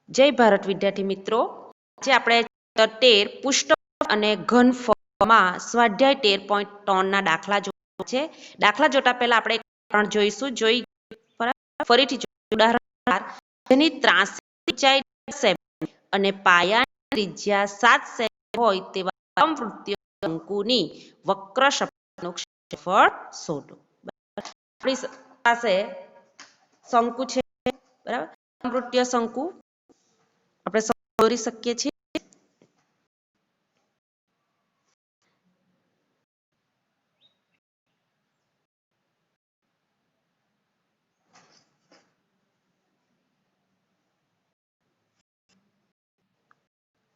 જય ભારત વિદ્યાર્થી મિત્રો, આજે આપણે 13 પુષ્ટ અને ઘનફળમાં સ્વાધ્યાય 13.3 ના દાખલા જોવાના છે. દાખલા જોતા પહેલા આપણે ઉદાહરણ જોઈશું. ફરીથી ઉદાહરણ, જેની ત્રાસી ઊંચાઈ 10 સેમી અને પાયાની ત્રિજ્યા 7 સેમી હોય તેવા સમવૃત્તીય શંકુની વક્ર સપાટીનું ક્ષેત્રફળ શોધો. આપણી પાસે શંકુ છે, બરાબર. સમવૃત્તીય શંકુ આપણે દોરી શકીએ છીએ.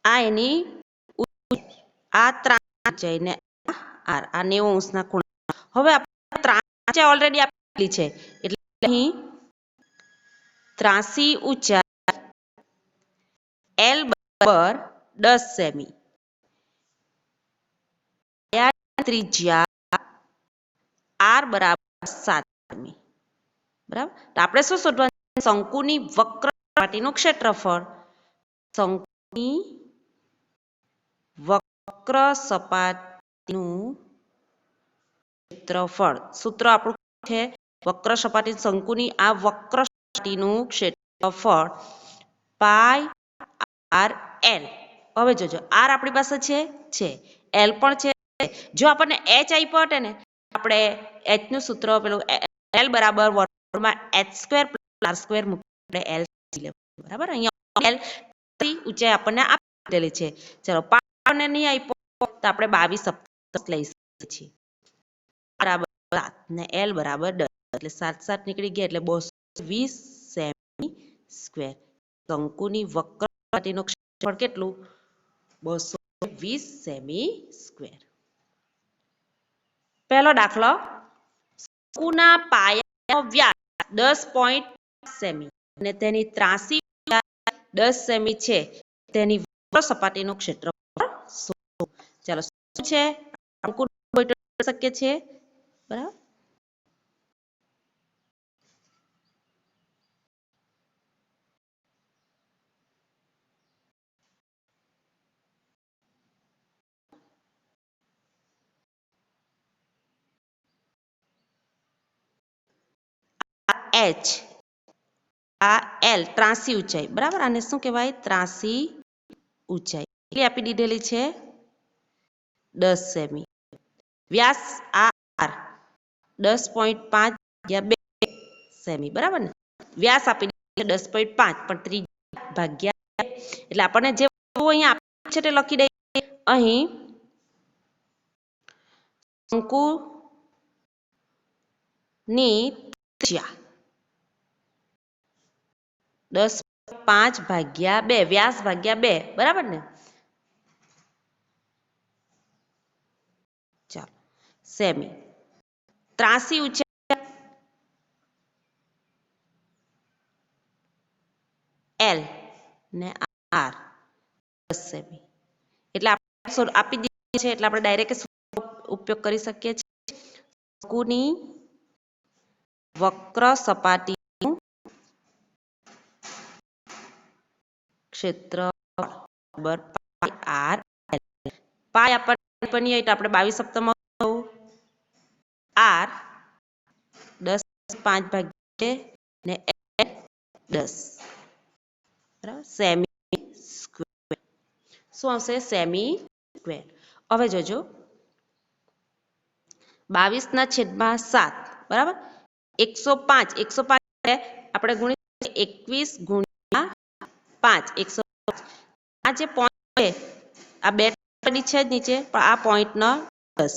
આ એની આ ત્રાસી ને આર, આ 90 અંશના ખૂણા. હવે આપણે ત્રાસી ઓલરેડી આપેલી છે એટલે અહીં ત્રાસી ઊંચાઈ L બરાબર 10 સેમી, ત્રિજ્યા R બરાબર 7 સેમી, બરાબર. તો આપણે શું શોધવાનું? શંકુની વક્ર સપાટીનું ક્ષેત્રફળ. શંકુની વક્ર સપાટીનું ક્ષેત્રફળ. સૂત્ર આપણું છે વક્ર સપાટી, શંકુની આ વક્ર સપાટીનું ક્ષેત્રફળ પાઈ આર એલ. હવે જોજો, આર આપણી પાસે છે, એલ પણ છે. જો આપણને એચ આપ્યો હોત ને, આપણે એચ નું સૂત્ર પેલું એલ બરાબર વર્ગમૂળમાં h² + r² મૂકીને એલ લેવાનું, બરાબર. અહીંયા એલ ઊંચાઈ આપણને આપેલી છે. ચલો, પાવરને નહીં આપ્યો તો આપણે 22 લઈ શકીએ છીએ. બરાબર 7 ને એલ બરાબર 10 એટલે 7 નીકળી ગયા એટલે 220 સેમી સ્ક્વેર. શંકુની વક્ર સપાટીનું ક્ષેત્રફળ કેટલું? 220 સેમી સ્ક્વેર. પહેલો દાખલો, શંકુના પાયાનો વ્યાસ 10.5 સેમી અને તેની ત્રાસી ઊંચાઈ 10 સેમી છે. તેની વક્ર સપાટીનું ક્ષેત્રફળ શોધો. ચાલો, શું છે? શંકુ શકીએ છીએ, બરાબર. એચ, આ એલ ત્રાસી ઊંચાઈ, બરાબર. આને શું કહેવાય? ત્રાસી ઊંચાઈ. કેટલી આપી દીધેલી છે? 10 સેમી. વ્યાસ આ આર 10.5 / 2 સેમી, બરાબર ને. વ્યાસ આપી દીધેલો 10.5 પણ ત્રિજ્યા ભાગ્યા એટલે આપણને જે અહીંયા આપ્યું છે તે લખી દઈએ. અહીં શંકુની ત્રિજ્યા 10.5 ભાગ્યા 2, વ્યાસ ભાગ્યા 2, બરાબર ને. ચાલો, સેમી. ત્રાસી ઊંચાઈ એલ ને આર 10 સેમી એટલે આપણે આપી દીધી છે એટલે આપણે ડાયરેક્ટ ઉપયોગ કરી શકીએ છીએ. શંકુની વક્ર સપાટીનું ક્ષેત્રફળ બરાબર પાઈ આર એલ. પાઈ આપણને બની હોય તો આપણે 22 સપ્તમ આર 10.5 ભાગ્યા ને એલ 10, બરાબર. Semi square. શું આવશે? Semi square. હવે જોજો, 22/7, બરાબર. 105 આપણે ગુણ્યા 21 × 5 105. આ જે પોઈન્ટ છે, આ બે છે જ નીચે, પણ આ પોઈન્ટ નો 10,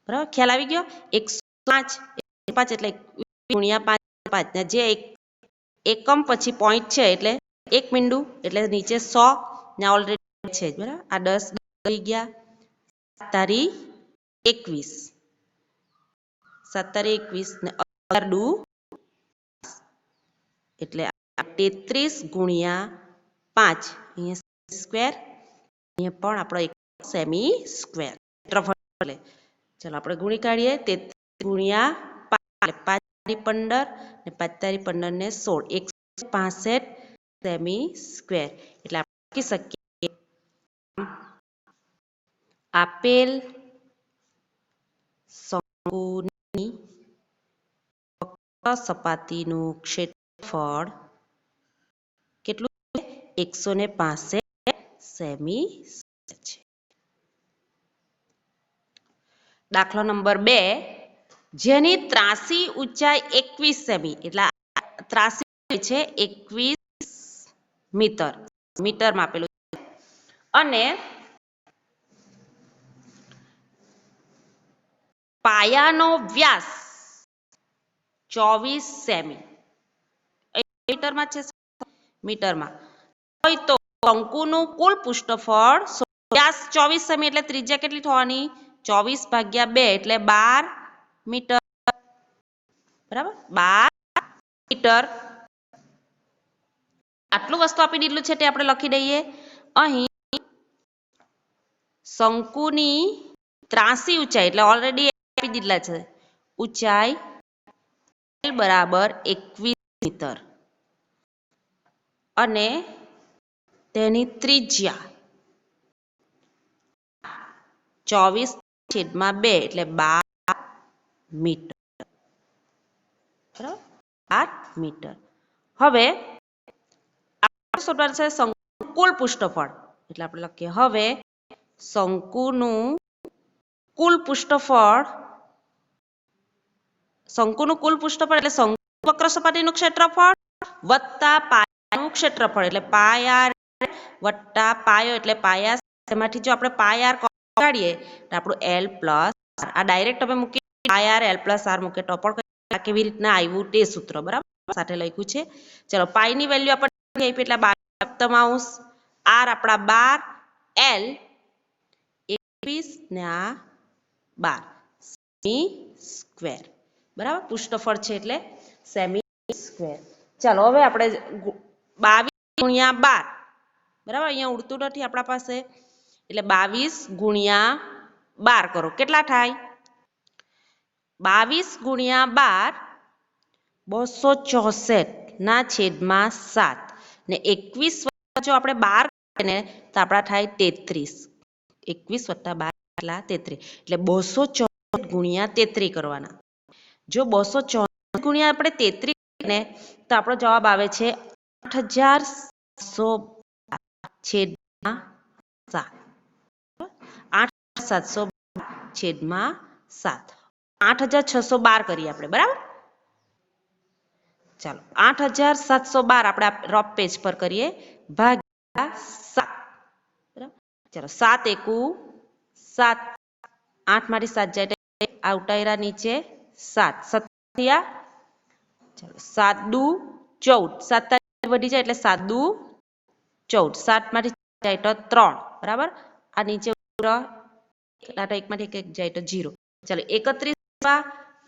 બરાબર. ખ્યાલ આવી ગયો? 105 એટલે 21 × 5 ને જે એકમ પછી પોઈન્ટ છે એટલે 1 બિંદુ એટલે નીચે 100 ને ઓલરેડી છે, બરાબર. આ 10 થઈ ગયા. 7×21 7×21 ને 11×2 એટલે 33 × 5 અહીંયા સ્ક્વેર, અહીંયા પણ આપણો એક સેમી સ્ક્વેર ક્ષેત્રફળ. ચાલો આપણે ગુણી કાઢીએ. 33 × 5 એટલે 5×15 ને 5×15 ને 16, 165 સેમી સ્ક્વેર એટલે આપણે લખી શકીએ આપેલ શંકુની વક્ર સપાટીનું ક્ષેત્રફળ કેટલું છે? 165 સેમી છે. દાખલો નંબર 2 જેની ત્રાસી ઊંચાઈ 21 સેમી એટલે ત્રાસી છે 21 મીટર મીટરમાં આપેલું અને પાયાનો વ્યાસ 24 સેમી મીટરમાં છે મીટરમાં હોય તો શંકુનું કુલ પૃષ્ઠફળ વ્યાસ 24 સેમી એટલે ત્રિજ્યા કેટલી થવાની 24 ભાગ્યા 2 એટલે 12 મીટર બરાબર 12 મીટર આટલું વસ્તુ આપી દીધું છે તે આપણે લખી દઈએ અહીં શંકુની ત્રાસી ઊંચાઈ એટલે ઓલરેડી આપી દીધલા છે ઊંચાઈ બરાબર 21 મીટર અને તેની ત્રિજ્યા 24/2 એટલે 12 મીટર બરાબર 8 મીટર હવે શોધવાનું છે શંકુનું કુલ પૃષ્ઠફળ એટલે આપણે લખીએ હવે શંકુનું કુલ પૃષ્ઠફળ એટલે શંકુ વક્ર સપાટીનું ક્ષેત્રફળ વત્તા પાયાનું ક્ષેત્રફળ એટલે પાય r વત્તા પાયો એટલે પાયા એમાંથી જો આપણે પાય r કાઢીએ તો આપણું l પ્લસ આ ડાયરેક્ટ અમે મૂકી પાય r l પ્લસ r મૂકે તો પણ કેવી રીતના આવ્યું તે સૂત્ર બરાબર સાથે લખ્યું છે ચલો પાય ની વેલ્યુ આપણે આપી એટલે 12 r આપણા 12 l 21 ને આ 12 સેમી સ્ક્વેર બરાબર પૃષ્ઠફળ છે એટલે સેમી સ્ક્વેર ચાલો હવે આપણે 22 ગુણ્યા 12 બરાબર અહીંયા ઉડતું નથી આપણા પાસે એટલે 22 ગુણ્યા 12 કરો કેટલા થાય 22 ગુણ્યા 12 264 ના છેદમાં 7 ને 21 જો આપણે 12 કરીએ ને તો આપણા થાય 33 21 વત્તા 12 એટલા 33 એટલે 264 ગુણ્યા 33 કરવાના જો 264 ગુણ્યા આપણે 33 ને તો આપણો જવાબ આવે છે 8712 છેદમાં 7 8712 છેદમાં 7 8612 કરીએ આપણે બરાબર ચાલો 8712 આપણે રફ પેજ પર કરીએ ભાગ્યા 7 બરાબર ચાલો 7 એકુ 7 8 માંથી 7 જાય આ ઉતાર્યા નીચે 7 7 ચાલો 7 દુ 14 7 વધી જાય એટલે 7 દુ 14 7 માંથી જાય તો 3 બરાબર આ નીચે એક માંથી એક જાય તો 0 ચાલો 31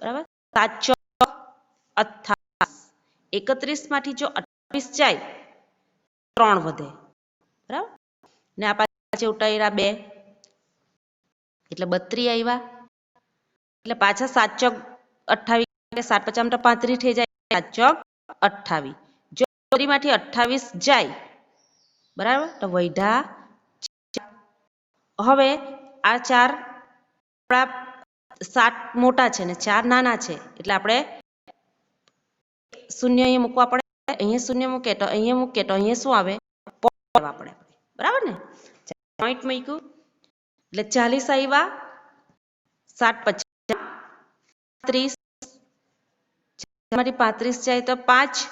બરાબર 7 4 28 31 માંથી જો 28 જાય 3 વધે બરાબર ને આ પાછા ઉતાર્યા 2 એટલે 32 આવ્યા એટલે પાછા 7 ચોક 28 એટલે 7 50 તો 35 થઈ જાય 7 ચોક 28 જો 32 માંથી 28 જાય બરાબર તો વૈધા હવે આ 4 આપણા 7 મોટા છે ને 4 નાના છે એટલે આપણે શૂન્ય અહીંયા મૂકવા પડે અહીંયા શૂન્ય મૂકે તો અહીંયા શું આવે પોઈન્ટ આપણે બરાબર ને પોઈન્ટ મૂક્યું એટલે 40 આવ્યા 7 50 30 માંથી 35 જાય તો 5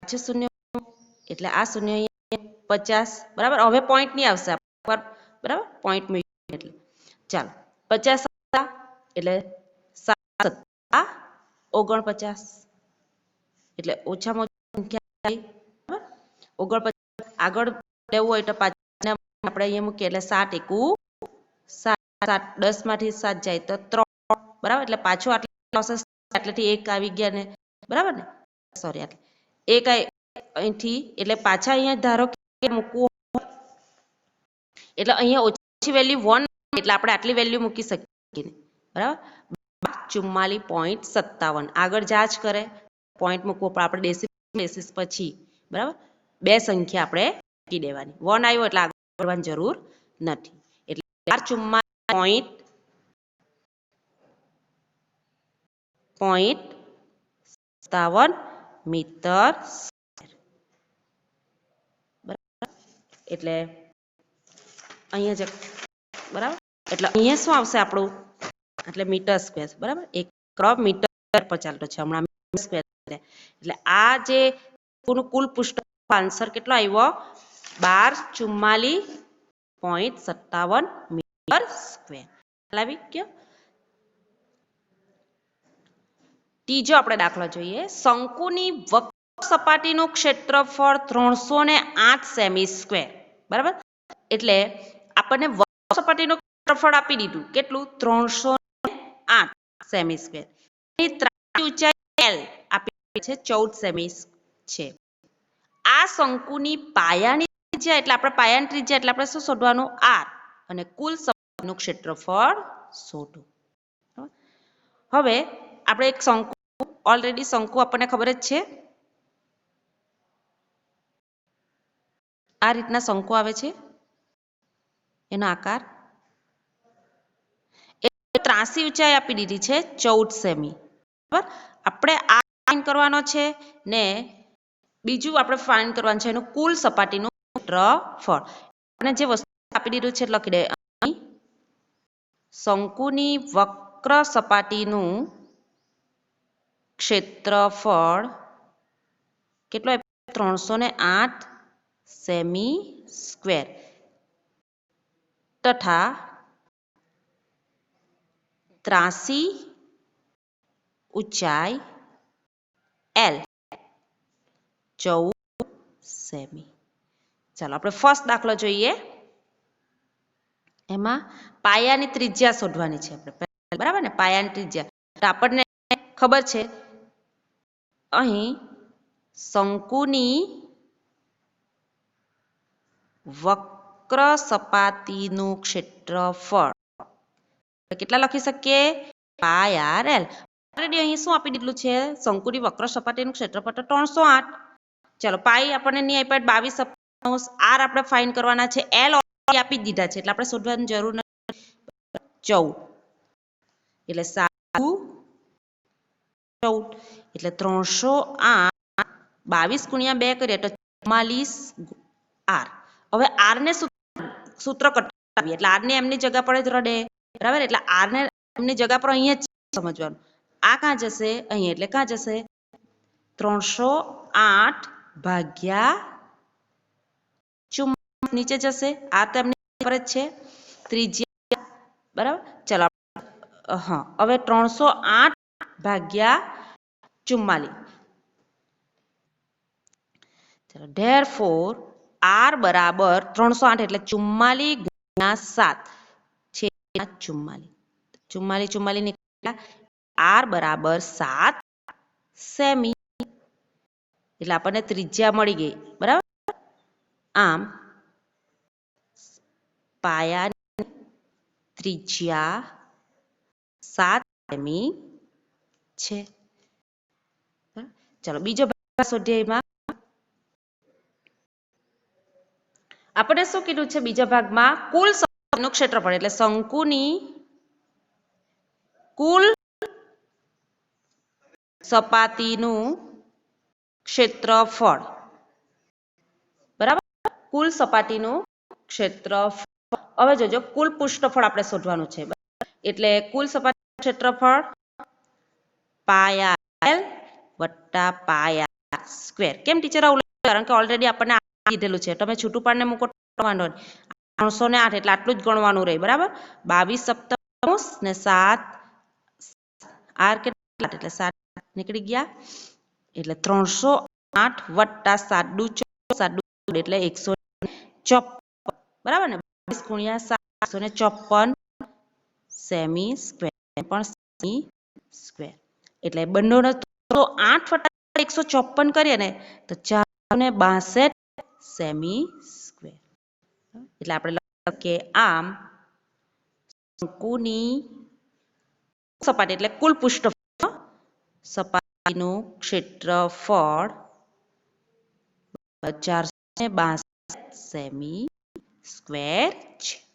પાછું શૂન્ય એટલે આ શૂન્ય અહીંયા 50 બરાબર હવે પોઈન્ટ નહીં આવશે બરાબર પોઈન્ટ મૂક્યું એટલે ચાલો 50 એટલે 7 49 એટલે ઓછામાં ઓછી સંખ્યા બરાબર 49 આગળ લેવું હોય તો પાછળ આપણે અહીંયા મૂકીએ એટલે 7 એકુ 7 10 માંથી 7 જાય તો 3 બરાબર એટલે પાછું આટલેથી 1 આવી ગયા ને બરાબર ને સોરી આટલે 1 અહીંથી એટલે પાછા અહીંયા ધારો કે મૂકવું એટલે અહીંયા ઓછી વેલ્યુ 1 એટલે આપણે આટલી વેલ્યુ મૂકી શકીએ બરાબર 44.57 આગળ જાંચ કરે પોઈન્ટ મૂકવો પણ આપણે બેસિસ પછી બરાબર બે સંખ્યા આપણે મૂકી દેવાની. 1 આવ્યો એટલે આગળ વધવાની જરૂર નથી. એટલે 444.57 મીટર સ્ક્વેર. એટલે અહીંયા જ બરાબર. એટલે અહીંયા શું આવશે આપણું? એટલે મીટર સ્ક્વેર. બરાબર. એક મીટર પર ચાલતો છે હમણાં મીટર સ્ક્વેર. એટલે આ જે કુલ પૃષ્ઠ આન્સર કેટલો આવ્યો? 1244.57 મીટર સ્ક્વેર. આવી ગયો. ત્રીજો આપણે દાખલો જોઈએ. શંકુની વક્ર સપાટીનું ક્ષેત્રફળ 308 સેમી સ્ક્વેર. બરાબર. એટલે આપણને વક્ર સપાટીનું ક્ષેત્રફળ આપી દીધું. કેટલું? 308 સેમી સ્ક્વેર. એની ત્રાસી ઊંચાઈ L આપી છે 14 સેમી છે. આ શંકુની પાયાની ત્રિજ્યા એટલે આપણે પાયાની ત્રિજ્યા એટલે આપણે શું શોધવાનું? R અને કુલ સપાટીનું ક્ષેત્રફળ શોધો. હવે આપણે એક શંકુ ઓલરેડી શંકુ આપણને ખબર જ છે. આ રીતના શંકુ આવે છે. એનો આકાર ત્રાસી ઊંચાઈ આપી દીધી છે 14 સેમી. બરાબર. આપણે આ ફાઇન્ડ કરવાનો છે ને બીજું આપણે ફાઇન્ડ કરવાનું છે એનું કુલ સપાટીનું ક્ષેત્રફળ. આપણે જે વસ્તુ આપી દીધું છે લખી દે. શંકુની વક્ર સપાટીનું ક્ષેત્રફળ કેટલો? 308 સેમી સ્ક્વેર તથા ત્રાસી ઊંચાઈ L 14 સેમી. ચાલો આપણે ફર્સ્ટ દાખલો જોઈએ. એમાં પાયાની ત્રિજ્યા શોધવાની છે આપણે. બરાબર ને? પાયાની ત્રિજ્યા તો આપણને ખબર છે અહીં શંકુની વક્ર સપાટીનું ક્ષેત્રફળ કેટલા લખી શકીએ? પાઈ આર એલ. ઓલરેડી અહીં શું આપી દીધું છે? શંકુની વક્ર સપાટીનું ક્ષેત્રફળ તો 308. ચાલો પાઈ આપણને નહીં આપ્યા 22 આર આપણે ફાઇન્ડ કરવાના છે. એલ આપી દીધા છે એટલે આપણે શોધવાની જરૂર નથી. 14 એટલે 14 એટલે 308 22 ગુણ્યા 2 કરીએ તો 44 આર. હવે આર ને સૂત્ર કટાવીએ એટલે આર ને એમની જગ્યા પર જ રડે. બરાબર. એટલે આર ને એમની જગ્યા પર અહીંયા જ સમજવાનું. આ ક્યાં જશે? અહીંયા. એટલે ક્યાં જશે? 308 ભાગ્યા 44 નીચે જશે. આ તો એમની પર જ છે ત્રિજ્યા. બરાબર. ચલો હા હવે 308 ભાગ્યા 44. ચલો therefore R બરાબર 308 એટલે 44 ગુણ્યા 7 છે 44. 44 નીકળ્યા. R બરાબર 7 સેમી. એટલે આપણને ત્રિજ્યા મળી ગઈ. બરાબર. આમ પાયાની ત્રિજ્યા 7 સેમી છે. ચલો બીજો ભાગ સ્વાધ્યાયમાં આપણે શું કીધું છે? બીજા ભાગમાં કુલ સપાટીનું ક્ષેત્રફળ એટલે શંકુની કુલ સપાટીનું ક્ષેત્રફળ. બરાબર. કુલ સપાટીનું ક્ષેત્રફળ. હવે જોજો કુલ પૃષ્ઠફળ આપણે શોધવાનું છે. એટલે કુલ સપાટીનું ક્ષેત્રફળ પાયા એલ વત્તા પાયા સ્ક્વેર. કેમ ટીચર આવું? કારણ કે ઓલરેડી આપણને દીધેલું છે. તમે છૂટું પાડીને મૂકો વાંધો નહીં. 308 એટલે આટલું જ ગણવાનું રહે. બરાબર. 22 ને 7 આર કેટલા? એટલે 7 નીકળી ગયા. એટલે 308 વત્તા 7 દુ 14 એટલે 154. બરાબર ને? 22 ગુણ્યા 7 154 સેમી સ્ક્વેર. પણ સેમી સ્ક્વેર એટલે બંનેનો 8 વત્તા 154 કરીએ ને તો 462 સેમી સ્ક્વેર. એટલે આપણે લખી શકીએ આમ શંકુની સપાટી એટલે કુલ પૃષ્ઠફળ સપાટીનું ક્ષેત્રફળ 462 સેમી સ્ક્વેર છે.